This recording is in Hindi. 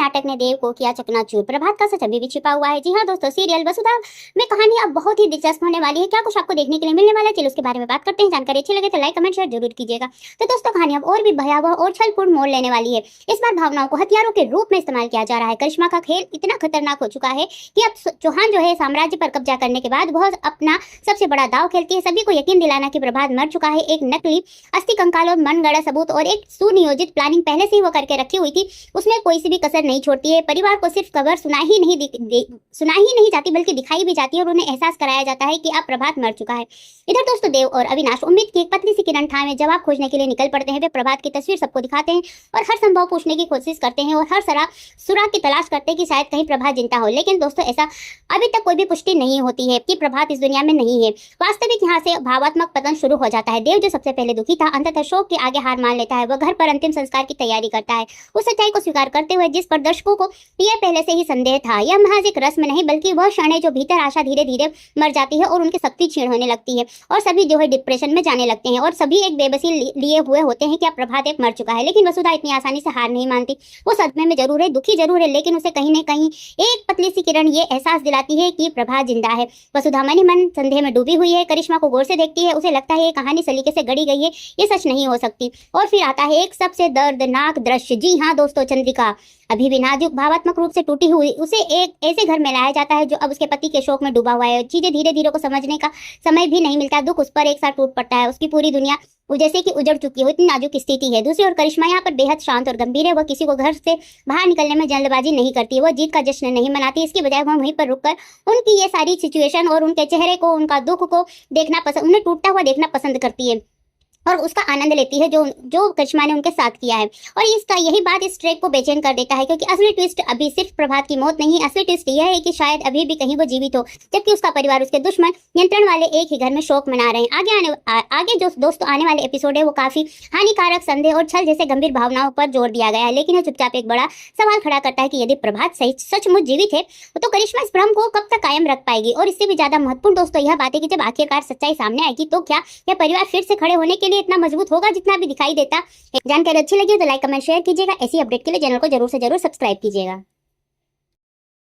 नाटक ने देव को किया चकनाचूर। प्रभात का सच अभी भी छिपा हुआ है। जी हाँ दोस्तों, सीरियल वसुधा में कहानी अब बहुत ही दिलचस्प होने वाली है। क्या कुछ आपको देखने के लिए मिलने वाला है, चलो उसके बारे में बात करते हैं। जानकारी अच्छी लगे तो लाइक कमेंट शेयर जरूर कीजिएगा। तो दोस्तों, कहानी अब और भी भयावह और छलपूर्ण मोड़ लेने वाली है। इस बार भावनाओं को हथियारों के रूप में इस्तेमाल किया जा रहा है। करिश्मा का खेल इतना खतरनाक हो चुका है कि अब चौहान जो है साम्राज्य पर कब्जा करने के बाद वह अपना सबसे बड़ा दाव खेलती है। सभी को यकीन दिलाना कि प्रभात मर चुका है। एक नकली अस्थि कंकाल और मनगढ़ा सबूत और एक सुनियोजित प्लानिंग पहले से ही वो करके रखी हुई थी, उसमें कोई सी भी कसर नहीं छोड़ती है। परिवार को सिर्फ खबर सुनाई नहीं जाती बल्कि दिखाई भी जाती है और उन्हें एहसास कराया जाता है कि अब प्रभात मर चुका है। इधर दोस्तों, देव और अविनाश उम्मीद की एक पतली सी किरण ठाए में जवाब खोजने के लिए निकल पड़ते हैं। वे प्रभात की तस्वीर सबको दिखाते हैं और हर संभव पूछने की कोशिश करते हैं और हर सुराग की तलाश करते हैं कि शायद कहीं प्रभात जिंदा हो। लेकिन दोस्तों, ऐसा अभी तक कोई भी पुष्टि नहीं होती है कि प्रभात इस दुनिया में नहीं है। वास्तविक यहाँ से भावात्मक पतन शुरू हो जाता है। देव जो सबसे पहले दुखी था, अंततः शोक के आगे हार मान लेता है। वह घर पर अंतिम संस्कार की तैयारी करता है, उस सच्चाई को स्वीकार करते हुए जिस पर दर्शकों को यह पहले से ही संदेह था। यह महज एक रस्म नहीं बल्कि वह क्षण है जो भीतर आशा धीरे धीरे मर जाती है और उनकी शक्ति क्षीण होने लगती है और सभी जो है डिप्रेशन में जाने लगते हैं और सभी एक बेबसी लिए हुए होते हैं कि अब प्रभात एक मर चुका है। लेकिन वसुधा इतनी आसानी से हार नहीं मानती। वो सदमे में जरूर है, दुखी जरूर है, लेकिन उसे कहीं न कहीं एक पतली सी किरण ये एहसास दिलाती है कि प्रभात जिंदा है। वसुधा मन ही मन संदेह में डूबी हुई है। करिश्मा को गौर से देखती है। उसे लगता है ये कहानी सलीके से गढ़ी गई है, ये सच नहीं हो सकती। और फिर आता है एक सबसे दर्दनाक दृश्य। जी हाँ दोस्तों, चंद्रिका अभी भी नाजुक, भावात्मक रूप से टूटी हुई, उसे एक ऐसे घर में लाया जाता है जो अब उसके पति के शोक में डूबा हुआ है। चीजें धीरे धीरे को समझने का समय भी नहीं मिलता। दुख उस पर एक साथ टूट पड़ता है। उसकी पूरी दुनिया जैसे कि उजड़ चुकी हो, इतनी नाजुक स्थिति है। दूसरी ओर करिश्मा यहाँ पर बेहद शांत और गंभीर है। वह किसी को घर से बाहर निकलने में जल्दबाजी नहीं करती। वह जीत का जश्न नहीं मनाती। इसकी बजाय वह वहीं पर रुककर उनकी ये सारी सिचुएशन और उनके चेहरे को, उनका दुख को देखना पसंद, उन्हें टूटता हुआ देखना पसंद करती है और उसका आनंद लेती है जो करिश्मा ने उनके साथ किया है। और इसका यही बात इस ट्रैक को बेचैन कर देता है, क्योंकि असली ट्विस्ट अभी सिर्फ प्रभात की मौत नहीं, असली ट्विस्ट यह है कि शायद अभी भी कहीं वो जीवित हो, जबकि उसका परिवार, उसके दुश्मन नियंत्रण वाले एक ही घर में शोक मना रहे हैं। आगे जो दोस्तों आने वाले एपिसोड है वो काफी हानिकारक, संदेह और छल जैसे गंभीर भावनाओं पर जोर दिया गया है। लेकिन यह चुपचाप एक बड़ा सवाल खड़ा करता है कि यदि प्रभात सचमुच जीवित है तो करिश्मा इस भ्रम को कब तक कायम रख पाएगी। और इससे भी ज्यादा महत्वपूर्ण दोस्तों यह बात है कि जब आखिरकार सच्चाई सामने आएगी तो क्या यह परिवार फिर से खड़े होने के लिए इतना मजबूत होगा जितना भी दिखाई देता है। जानकारी अच्छी लगी तो लाइक कमेंट शेयर कीजिएगा। ऐसी अपडेट के लिए चैनल को जरूर से जरूर सब्सक्राइब कीजिएगा।